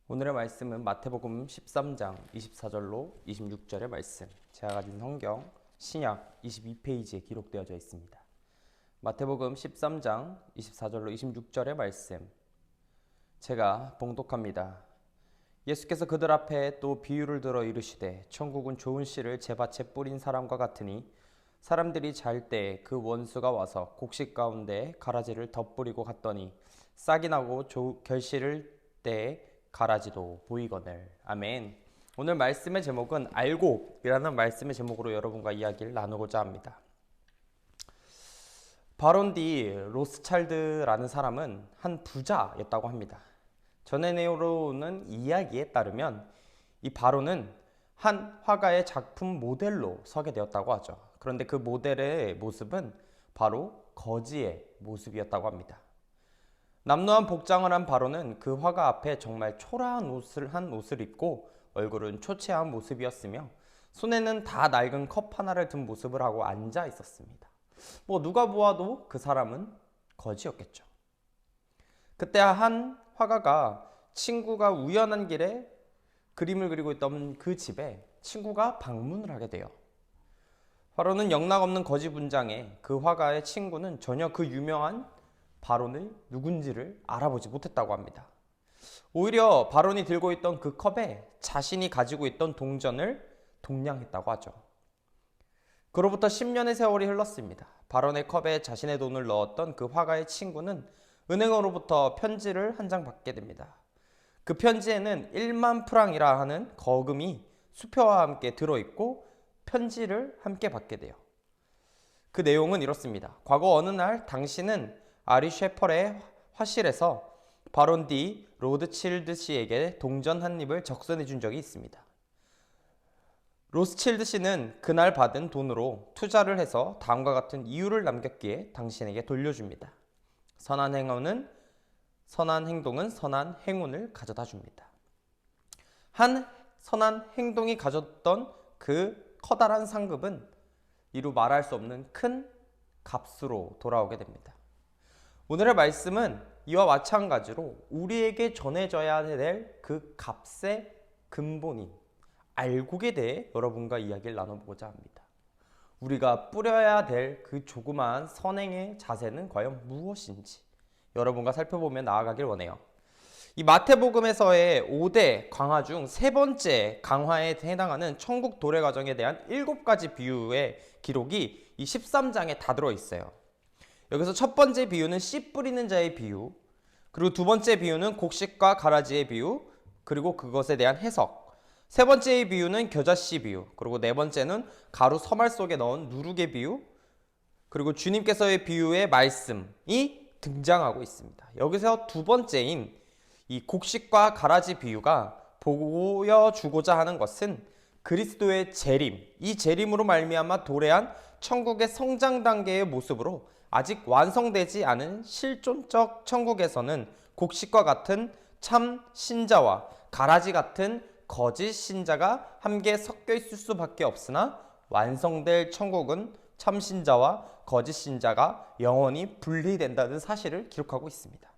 오늘의 말씀은 마태복음 13장 24절로 26절의 말씀. 제가 가진 성경 신약 22페이지에 기록되어져 있습니다. 마태복음 13장 24절로 26절의 말씀. 제가 봉독합니다. 예수께서 그들 앞에 또 비유를 들어 이르시되 천국은 좋은 씨를 제밭에 뿌린 사람과 같으니 사람들이 잘 때 그 원수가 와서 곡식 가운데 가라지를 덧뿌리고 갔더니 싹이 나고 결실을 때 가라지도 보이거늘. 아멘. 오늘 말씀의 제목은 알고이라는 말씀의 제목으로 여러분과 이야기를 나누고자 합니다. 바론 디 로스차일드라는 사람은 한 부자였다고 합니다. 전해 내용으로는 이야기에 따르면 이 바론은 한 화가의 작품 모델로 서게 되었다고 하죠. 그런데 그 모델의 모습은 바로 거지의 모습이었다고 합니다. 남루한 복장을 한 바론은 그 화가 앞에 정말 초라한 옷을 입고 얼굴은 초췌한 모습이었으며 손에는 다 낡은 컵 하나를 든 모습을 하고 앉아 있었습니다. 누가 보아도 그 사람은 거지였겠죠. 그때 한 화가가 친구가 우연한 길에 그림을 그리고 있던 그 집에 친구가 방문을 하게 돼요. 바론은 영락없는 거지 분장에 그 화가의 친구는 전혀 그 유명한 바론이 누군지를 알아보지 못했다고 합니다. 오히려 바론이 들고 있던 그 컵에 자신이 가지고 있던 동전을 동냥했다고 하죠. 그로부터 10년의 세월이 흘렀습니다. 바론의 컵에 자신의 돈을 넣었던 그 화가의 친구는 은행으로부터 편지를 한 장 받게 됩니다. 그 편지에는 1만 프랑이라 하는 거금이 수표와 함께 들어있고 편지를 함께 받게 돼요. 그 내용은 이렇습니다. 과거 어느 날 당신은 아리 셰펄의 화실에서 바론 디 로드칠드 씨에게 동전 한 입을 적선해 준 적이 있습니다. 로스칠드 씨는 그날 받은 돈으로 투자를 해서 다음과 같은 이유를 남겼기에 당신에게 돌려줍니다. 선한 행동은 선한 행운을 가져다 줍니다. 한 선한 행동이 가졌던 그 커다란 상급은 이루 말할 수 없는 큰 값으로 돌아오게 됩니다. 오늘의 말씀은 이와 마찬가지로 우리에게 전해져야 될 그 값의 근본인 알곡에 대해 여러분과 이야기를 나눠보고자 합니다. 우리가 뿌려야 될 그 조그마한 선행의 자세는 과연 무엇인지 여러분과 살펴보며 나아가길 원해요. 이 마태복음에서의 5대 강화 중 세 번째 강화에 해당하는 천국 도래 과정에 대한 7가지 비유의 기록이 이 13장에 다 들어있어요. 여기서 첫 번째 비유는 씨 뿌리는 자의 비유, 그리고 두 번째 비유는 곡식과 가라지의 비유, 그리고 그것에 대한 해석, 세 번째의 비유는 겨자씨 비유, 그리고 네 번째는 가루 서말 속에 넣은 누룩의 비유, 그리고 주님께서의 비유의 말씀이 등장하고 있습니다. 여기서 두 번째인 이 곡식과 가라지 비유가 보여주고자 하는 것은 그리스도의 재림, 이 재림으로 말미암아 도래한 천국의 성장 단계의 모습으로 아직 완성되지 않은 실존적 천국에서는 곡식과 같은 참 신자와 가라지 같은 거짓 신자가 함께 섞여 있을 수밖에 없으나 완성될 천국은 참 신자와 거짓 신자가 영원히 분리된다는 사실을 기록하고 있습니다.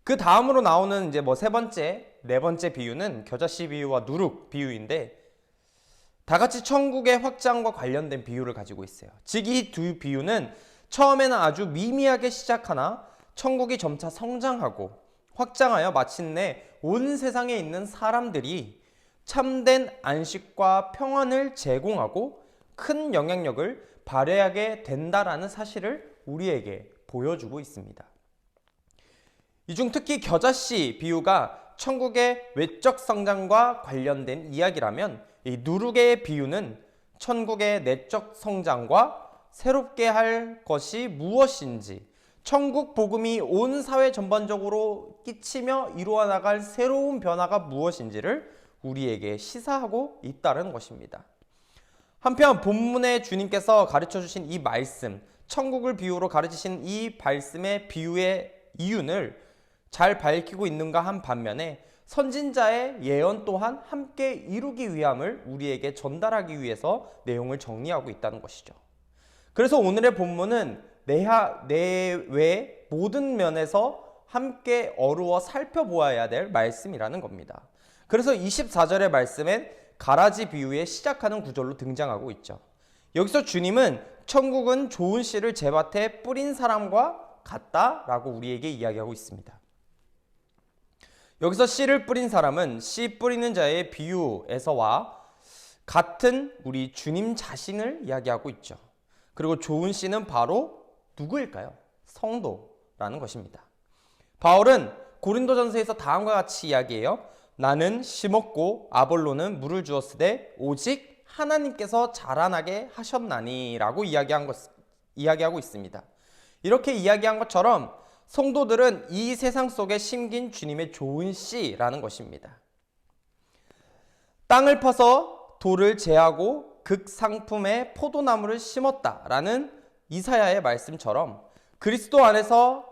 그 다음으로 나오는 세 번째, 네 번째 비유는 겨자씨 비유와 누룩 비유인데 다 같이 천국의 확장과 관련된 비유를 가지고 있어요. 즉 이 두 비유는 처음에는 아주 미미하게 시작하나 천국이 점차 성장하고 확장하여 마침내 온 세상에 있는 사람들이 참된 안식과 평안을 제공하고 큰 영향력을 발휘하게 된다라는 사실을 우리에게 보여주고 있습니다. 이 중 특히 겨자씨 비유가 천국의 외적 성장과 관련된 이야기라면 이 누룩의 비유는 천국의 내적 성장과 새롭게 할 것이 무엇인지, 천국 복음이 온 사회 전반적으로 끼치며 이루어 나갈 새로운 변화가 무엇인지를 우리에게 시사하고 있다는 것입니다. 한편 본문에 주님께서 가르쳐 주신 이 말씀, 천국을 비유로 가르치신 이 말씀의 비유의 이유를 잘 밝히고 있는가 한 반면에 선진자의 예언 또한 함께 이루기 위함을 우리에게 전달하기 위해서 내용을 정리하고 있다는 것이죠. 그래서 오늘의 본문은 내외 모든 면에서 함께 어루어 살펴보아야 될 말씀이라는 겁니다. 그래서 24절의 말씀엔 가라지 비유에 시작하는 구절로 등장하고 있죠. 여기서 주님은 천국은 좋은 씨를 제 밭에 뿌린 사람과 같다라고 우리에게 이야기하고 있습니다. 여기서 씨를 뿌린 사람은 씨 뿌리는 자의 비유에서와 같은 우리 주님 자신을 이야기하고 있죠. 그리고 좋은 씨는 바로 누구일까요? 성도라는 것입니다. 바울은 고린도전서에서 다음과 같이 이야기해요. 나는 심었고 아볼로는 물을 주었으되 오직 하나님께서 자라나게 하셨나니 라고 이야기하고 있습니다. 이렇게 이야기한 것처럼 성도들은 이 세상 속에 심긴 주님의 좋은 씨라는 것입니다. 땅을 파서 돌을 제하고 극상품의 포도나무를 심었다라는 이사야의 말씀처럼 그리스도 안에서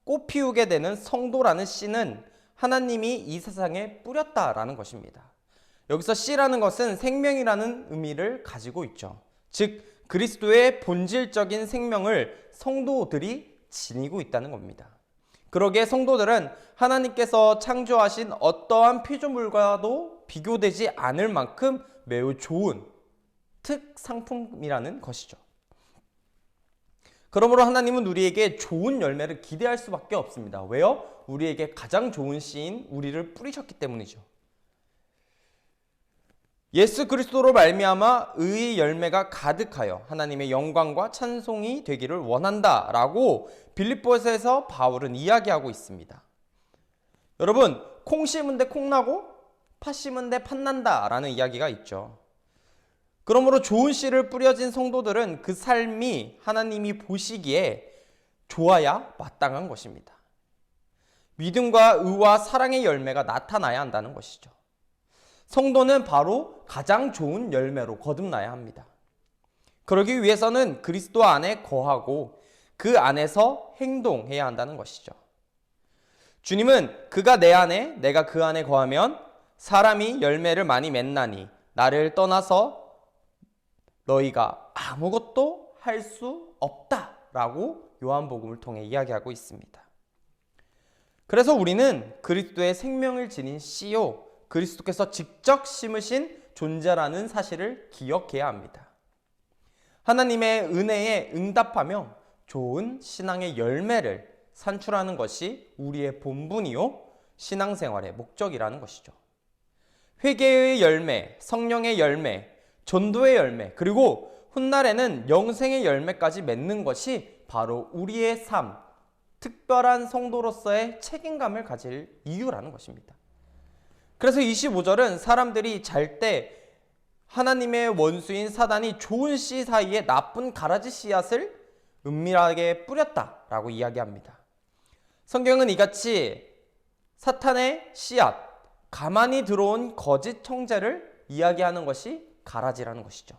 꽃 피우게 되는 성도라는 씨는 하나님이 이 세상에 뿌렸다라는 것입니다. 여기서 씨라는 것은 생명이라는 의미를 가지고 있죠. 즉 그리스도의 본질적인 생명을 성도들이 지니고 있다는 겁니다. 그러기에 성도들은 하나님께서 창조하신 어떠한 피조물과도 비교되지 않을 만큼 매우 좋은 특상품이라는 것이죠. 그러므로 하나님은 우리에게 좋은 열매를 기대할 수밖에 없습니다. 왜요? 우리에게 가장 좋은 씨인 우리를 뿌리셨기 때문이죠. 예수 그리스도로 말미암아 의의 열매가 가득하여 하나님의 영광과 찬송이 되기를 원한다라고 빌립보서에서 바울은 이야기하고 있습니다. 여러분, 콩 심은 데 콩 나고 팥 심은 데 팥 난다라는 이야기가 있죠. 그러므로 좋은 씨를 뿌려진 성도들은 그 삶이 하나님이 보시기에 좋아야 마땅한 것입니다. 믿음과 의와 사랑의 열매가 나타나야 한다는 것이죠. 성도는 바로 가장 좋은 열매로 거듭나야 합니다. 그러기 위해서는 그리스도 안에 거하고 그 안에서 행동해야 한다는 것이죠. 주님은 그가 내 안에 내가 그 안에 거하면 사람이 열매를 많이 맺나니 나를 떠나서 너희가 아무것도 할 수 없다라고 요한복음을 통해 이야기하고 있습니다. 그래서 우리는 그리스도의 생명을 지닌 씨요 그리스도께서 직접 심으신 존재라는 사실을 기억해야 합니다. 하나님의 은혜에 응답하며 좋은 신앙의 열매를 산출하는 것이 우리의 본분이요 신앙생활의 목적이라는 것이죠. 회개의 열매, 성령의 열매, 전도의 열매, 그리고 훗날에는 영생의 열매까지 맺는 것이 바로 우리의 삶, 특별한 성도로서의 책임감을 가질 이유라는 것입니다. 그래서 25절은 사람들이 잘 때 하나님의 원수인 사단이 좋은 씨 사이에 나쁜 가라지 씨앗을 은밀하게 뿌렸다라고 이야기합니다. 성경은 이같이 사탄의 씨앗, 가만히 들어온 거짓 청재를 이야기하는 것이 가라지라는 것이죠.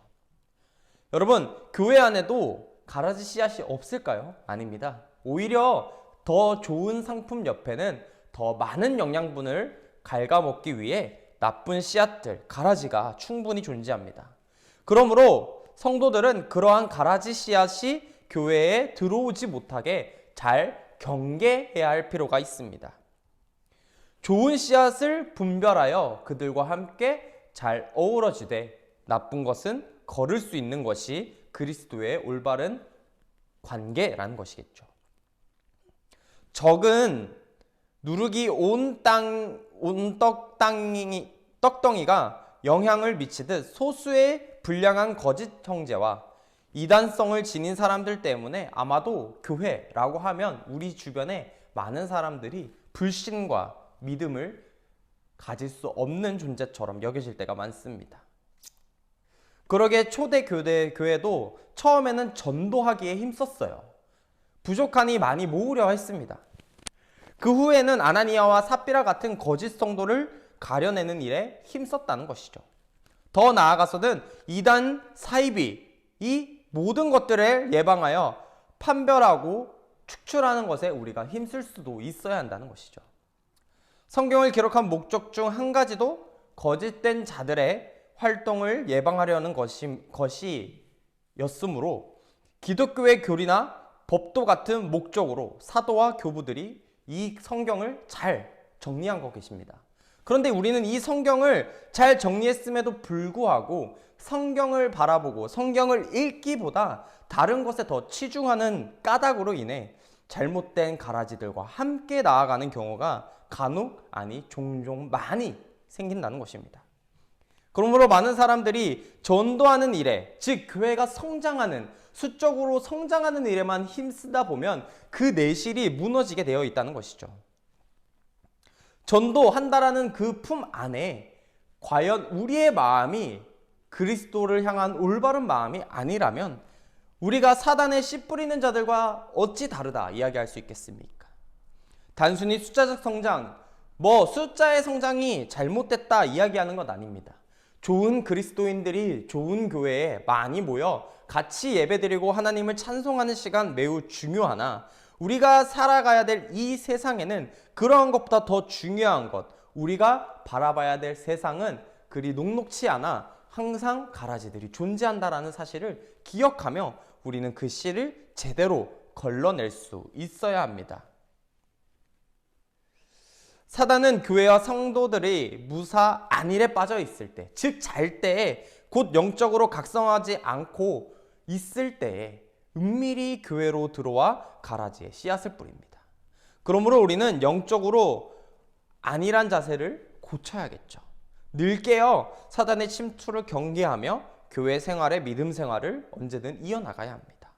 여러분, 교회 안에도 가라지 씨앗이 없을까요? 아닙니다. 오히려 더 좋은 상품 옆에는 더 많은 영양분을 갉아먹기 위해 나쁜 씨앗들, 가라지가 충분히 존재합니다. 그러므로 성도들은 그러한 가라지 씨앗이 교회에 들어오지 못하게 잘 경계해야 할 필요가 있습니다. 좋은 씨앗을 분별하여 그들과 함께 잘 어우러지되 나쁜 것은 거를 수 있는 것이 그리스도의 올바른 관계라는 것이겠죠. 적은 누르기 온 떡덩이가 영향을 미치듯 소수의 불량한 거짓 형제와 이단성을 지닌 사람들 때문에 아마도 교회라고 하면 우리 주변에 많은 사람들이 불신과 믿음을 가질 수 없는 존재처럼 여겨질 때가 많습니다. 그러기에 초대 교회도 처음에는 전도하기에 힘썼어요. 부족하니 많이 모으려 했습니다. 그 후에는 아나니아와 삽비라 같은 거짓 성도를 가려내는 일에 힘썼다는 것이죠. 더 나아가서는 이단 사이비 이 모든 것들을 예방하여 판별하고 축출하는 것에 우리가 힘쓸 수도 있어야 한다는 것이죠. 성경을 기록한 목적 중 한 가지도 거짓된 자들의 활동을 예방하려는 것이었으므로 기독교의 교리나 법도 같은 목적으로 사도와 교부들이 이 성경을 잘 정리한 거 계십니다. 그런데 우리는 이 성경을 잘 정리했음에도 불구하고 성경을 바라보고 성경을 읽기보다 다른 것에 더 치중하는 까닭으로 인해 잘못된 가라지들과 함께 나아가는 경우가 간혹 아니 종종 많이 생긴다는 것입니다. 그러므로 많은 사람들이 전도하는 일에, 즉 교회가 성장하는, 수적으로 성장하는 일에만 힘쓰다 보면 그 내실이 무너지게 되어 있다는 것이죠. 전도한다라는 그 품 안에 과연 우리의 마음이 그리스도를 향한 올바른 마음이 아니라면 우리가 사단의 씨 뿌리는 자들과 어찌 다르다 이야기할 수 있겠습니까? 단순히 숫자적 성장, 숫자의 성장이 잘못됐다 이야기하는 것 아닙니다. 좋은 그리스도인들이 좋은 교회에 많이 모여 같이 예배드리고 하나님을 찬송하는 시간 매우 중요하나 우리가 살아가야 될 이 세상에는 그러한 것보다 더 중요한 것, 우리가 바라봐야 될 세상은 그리 녹록치 않아 항상 가라지들이 존재한다라는 사실을 기억하며 우리는 그 씨를 제대로 걸러낼 수 있어야 합니다. 사단은 교회와 성도들이 무사 안일에 빠져 있을 때, 즉 잘 때에 곧 영적으로 각성하지 않고 있을 때에 은밀히 교회로 들어와 가라지에 씨앗을 뿌립니다. 그러므로 우리는 영적으로 안일한 자세를 고쳐야겠죠. 늘 깨어 사단의 침투를 경계하며 교회 생활의 믿음 생활을 언제든 이어나가야 합니다.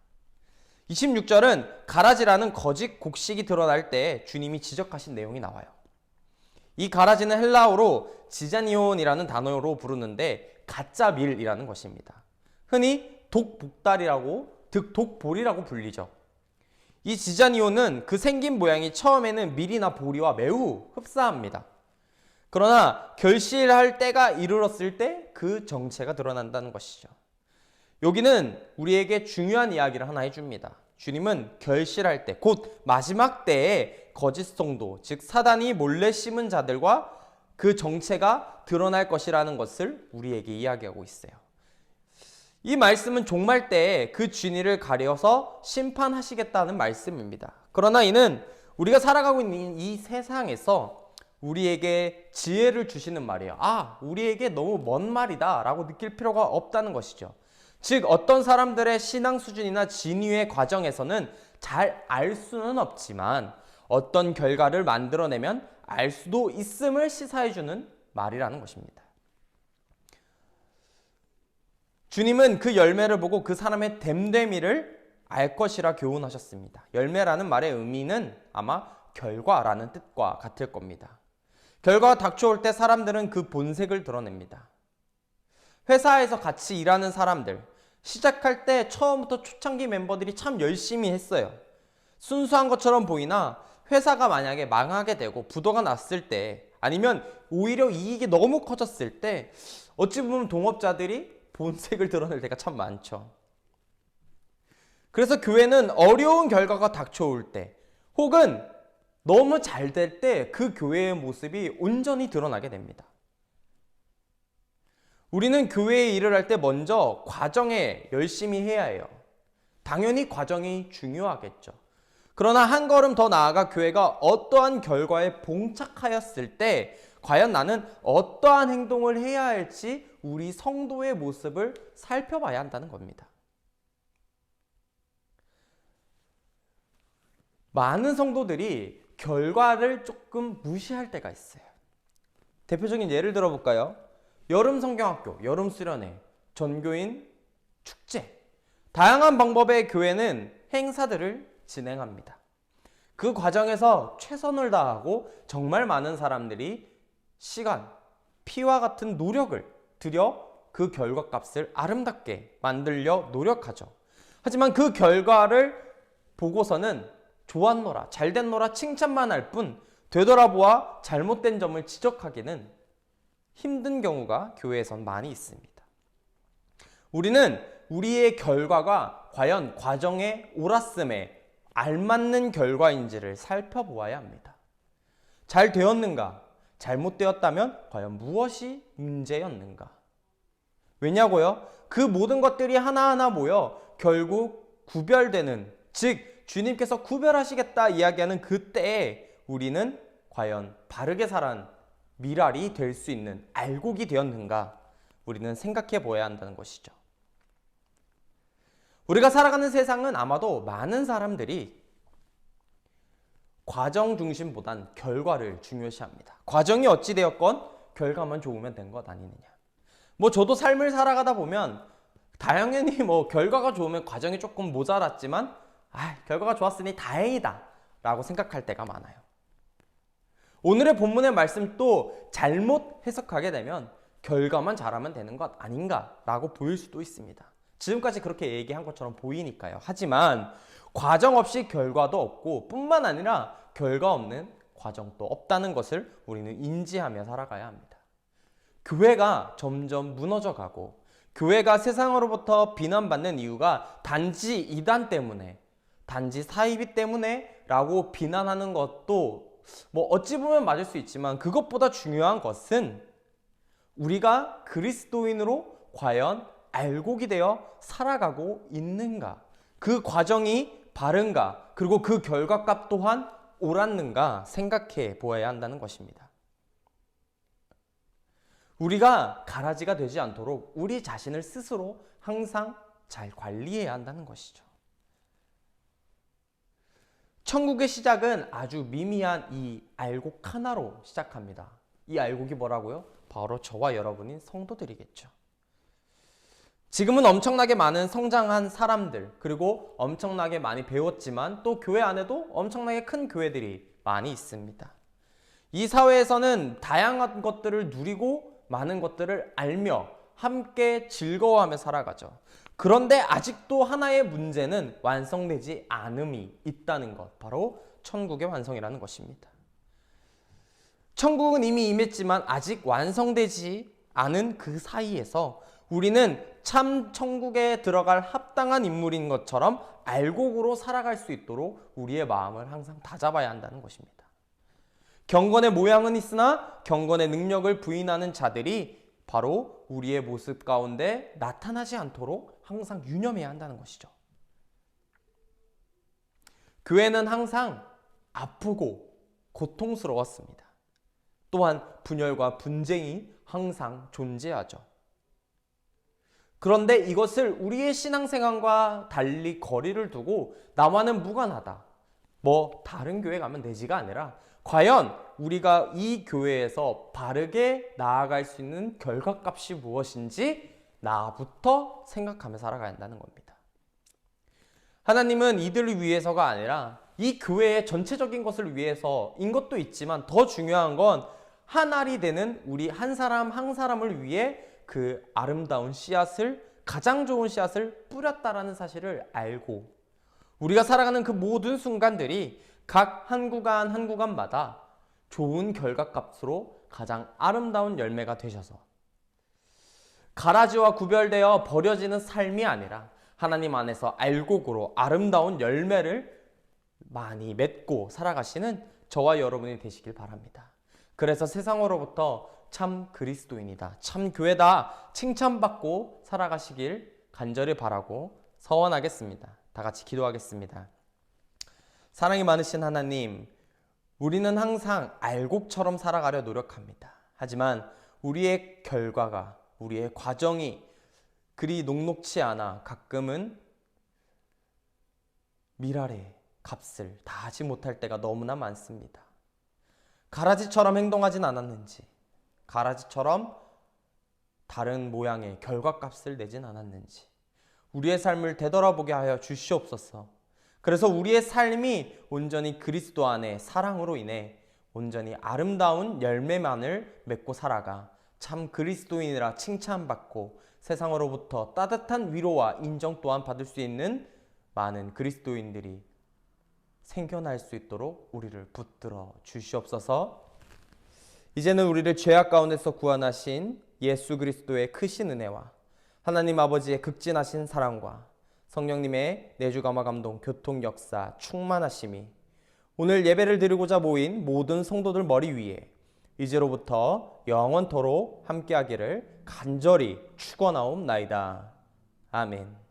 26절은 가라지라는 거짓 곡식이 드러날 때 주님이 지적하신 내용이 나와요. 이 가라지는 헬라어로 지자니온이라는 단어로 부르는데 가짜 밀이라는 것입니다. 흔히 독복달이라고 독보리라고 불리죠. 이 지자니온은 그 생긴 모양이 처음에는 밀이나 보리와 매우 흡사합니다. 그러나 결실할 때가 이르렀을 때 그 정체가 드러난다는 것이죠. 여기는 우리에게 중요한 이야기를 하나 해줍니다. 주님은 결실할 때, 곧 마지막 때에 거짓 성도, 즉 사단이 몰래 심은 자들과 그 정체가 드러날 것이라는 것을 우리에게 이야기하고 있어요. 이 말씀은 종말 때에 그 진위를 가려서 심판하시겠다는 말씀입니다. 그러나 이는 우리가 살아가고 있는 이 세상에서 우리에게 지혜를 주시는 말이에요. 우리에게 너무 먼 말이다 라고 느낄 필요가 없다는 것이죠. 즉 어떤 사람들의 신앙 수준이나 진위의 과정에서는 잘 알 수는 없지만 어떤 결과를 만들어내면 알 수도 있음을 시사해주는 말이라는 것입니다. 주님은 그 열매를 보고 그 사람의 됨됨이를 알 것이라 교훈하셨습니다. 열매라는 말의 의미는 아마 결과라는 뜻과 같을 겁니다. 결과가 닥쳐올 때 사람들은 그 본색을 드러냅니다. 회사에서 같이 일하는 사람들, 시작할 때 처음부터 초창기 멤버들이 참 열심히 했어요. 순수한 것처럼 보이나 회사가 만약에 망하게 되고 부도가 났을 때, 아니면 오히려 이익이 너무 커졌을 때 어찌 보면 동업자들이 본색을 드러낼 때가 참 많죠. 그래서 교회는 어려운 결과가 닥쳐올 때 혹은 너무 잘 될 때 그 교회의 모습이 온전히 드러나게 됩니다. 우리는 교회에 일을 할 때 먼저 과정에 열심히 해야 해요. 당연히 과정이 중요하겠죠. 그러나 한 걸음 더 나아가 교회가 어떠한 결과에 봉착하였을 때 과연 나는 어떠한 행동을 해야 할지 우리 성도의 모습을 살펴봐야 한다는 겁니다. 많은 성도들이 결과를 조금 무시할 때가 있어요. 대표적인 예를 들어볼까요? 여름 성경학교, 여름 수련회, 전교인 축제, 다양한 방법의 교회는 행사들을 진행합니다. 그 과정에서 최선을 다하고 정말 많은 사람들이 시간, 피와 같은 노력을 들여 그 결과값을 아름답게 만들려 노력하죠. 하지만 그 결과를 보고서는 좋았노라, 잘됐노라 칭찬만 할 뿐 되돌아보아 잘못된 점을 지적하기는 힘든 경우가 교회에선 많이 있습니다. 우리는 우리의 결과가 과연 과정의 옳았음에 알맞는 결과인지를 살펴보아야 합니다. 잘 되었는가? 잘못되었다면 과연 무엇이 문제였는가? 왜냐고요? 그 모든 것들이 하나하나 모여 결국 구별되는, 즉 주님께서 구별하시겠다 이야기하는 그때에 우리는 과연 바르게 살아간 미랄이 될 수 있는 알곡이 되었는가 우리는 생각해 보아야 한다는 것이죠. 우리가 살아가는 세상은 아마도 많은 사람들이 과정 중심보단 결과를 중요시합니다. 과정이 어찌 되었건 결과만 좋으면 된 것 아니느냐. 저도 삶을 살아가다 보면 당연히 결과가 좋으면 과정이 조금 모자랐지만 결과가 좋았으니 다행이다 라고 생각할 때가 많아요. 오늘의 본문의 말씀 또 잘못 해석하게 되면 결과만 잘하면 되는 것 아닌가 라고 보일 수도 있습니다. 지금까지 그렇게 얘기한 것처럼 보이니까요. 하지만 과정 없이 결과도 없고 뿐만 아니라 결과 없는 과정도 없다는 것을 우리는 인지하며 살아가야 합니다. 교회가 점점 무너져가고 교회가 세상으로부터 비난받는 이유가 단지 이단 때문에, 단지 사이비 때문에 라고 비난하는 것도 어찌 보면 맞을 수 있지만 그것보다 중요한 것은 우리가 그리스도인으로 과연 알곡이 되어 살아가고 있는가, 그 과정이 바른가, 그리고 그 결과값 또한 옳았는가 생각해 보아야 한다는 것입니다. 우리가 가라지가 되지 않도록 우리 자신을 스스로 항상 잘 관리해야 한다는 것이죠. 천국의 시작은 아주 미미한 이 알곡 하나로 시작합니다. 이 알곡이 뭐라고요? 바로 저와 여러분인 성도들이겠죠. 지금은 엄청나게 많은 성장한 사람들, 그리고 엄청나게 많이 배웠지만 또 교회 안에도 엄청나게 큰 교회들이 많이 있습니다. 이 사회에서는 다양한 것들을 누리고 많은 것들을 알며 함께 즐거워하며 살아가죠. 그런데 아직도 하나의 문제는 완성되지 않음이 있다는 것, 바로 천국의 완성이라는 것입니다. 천국은 이미 임했지만 아직 완성되지 않은 그 사이에서 우리는 참 천국에 들어갈 합당한 인물인 것처럼 알곡으로 살아갈 수 있도록 우리의 마음을 항상 다잡아야 한다는 것입니다. 경건의 모양은 있으나 경건의 능력을 부인하는 자들이 바로 우리의 모습 가운데 나타나지 않도록 항상 유념해야 한다는 것이죠. 교회는 항상 아프고 고통스러웠습니다. 또한 분열과 분쟁이 항상 존재하죠. 그런데 이것을 우리의 신앙생활과 달리 거리를 두고 나와는 무관하다, 다른 교회 가면 되지가 아니라 과연 우리가 이 교회에서 바르게 나아갈 수 있는 결과값이 무엇인지 나부터 생각하며 살아가야 한다는 겁니다. 하나님은 이들을 위해서가 아니라 이 교회의 전체적인 것을 위해서인 것도 있지만 더 중요한 건 한 알이 되는 우리 한 사람 한 사람을 위해 그 아름다운 씨앗을, 가장 좋은 씨앗을 뿌렸다라는 사실을 알고 우리가 살아가는 그 모든 순간들이 각 한 구간 한 구간마다 좋은 결과값으로 가장 아름다운 열매가 되셔서 가라지와 구별되어 버려지는 삶이 아니라 하나님 안에서 알곡으로 아름다운 열매를 많이 맺고 살아가시는 저와 여러분이 되시길 바랍니다. 그래서 세상으로부터 참 그리스도인이다, 참 교회다 칭찬받고 살아가시길 간절히 바라고 서원하겠습니다. 다 같이 기도하겠습니다. 사랑이 많으신 하나님, 우리는 항상 알곡처럼 살아가려 노력합니다. 하지만 우리의 결과가, 우리의 과정이 그리 녹록치 않아 가끔은 미랄의 값을 다 하지 못할 때가 너무나 많습니다. 가라지처럼 행동하진 않았는지, 가라지처럼 다른 모양의 결과값을 내진 않았는지 우리의 삶을 되돌아보게 하여 주시옵소서. 그래서 우리의 삶이 온전히 그리스도 안에 사랑으로 인해 온전히 아름다운 열매만을 맺고 살아가 참 그리스도인이라 칭찬받고 세상으로부터 따뜻한 위로와 인정 또한 받을 수 있는 많은 그리스도인들이 생겨날 수 있도록 우리를 붙들어 주시옵소서. 이제는 우리를 죄악 가운데서 구원하신 예수 그리스도의 크신 은혜와 하나님 아버지의 극진하신 사랑과 성령님의 내주감화 감동 교통 역사 충만하심이 오늘 예배를 드리고자 모인 모든 성도들 머리 위에 이제로부터 영원토록 함께하기를 간절히 축원하옵나이다. 아멘.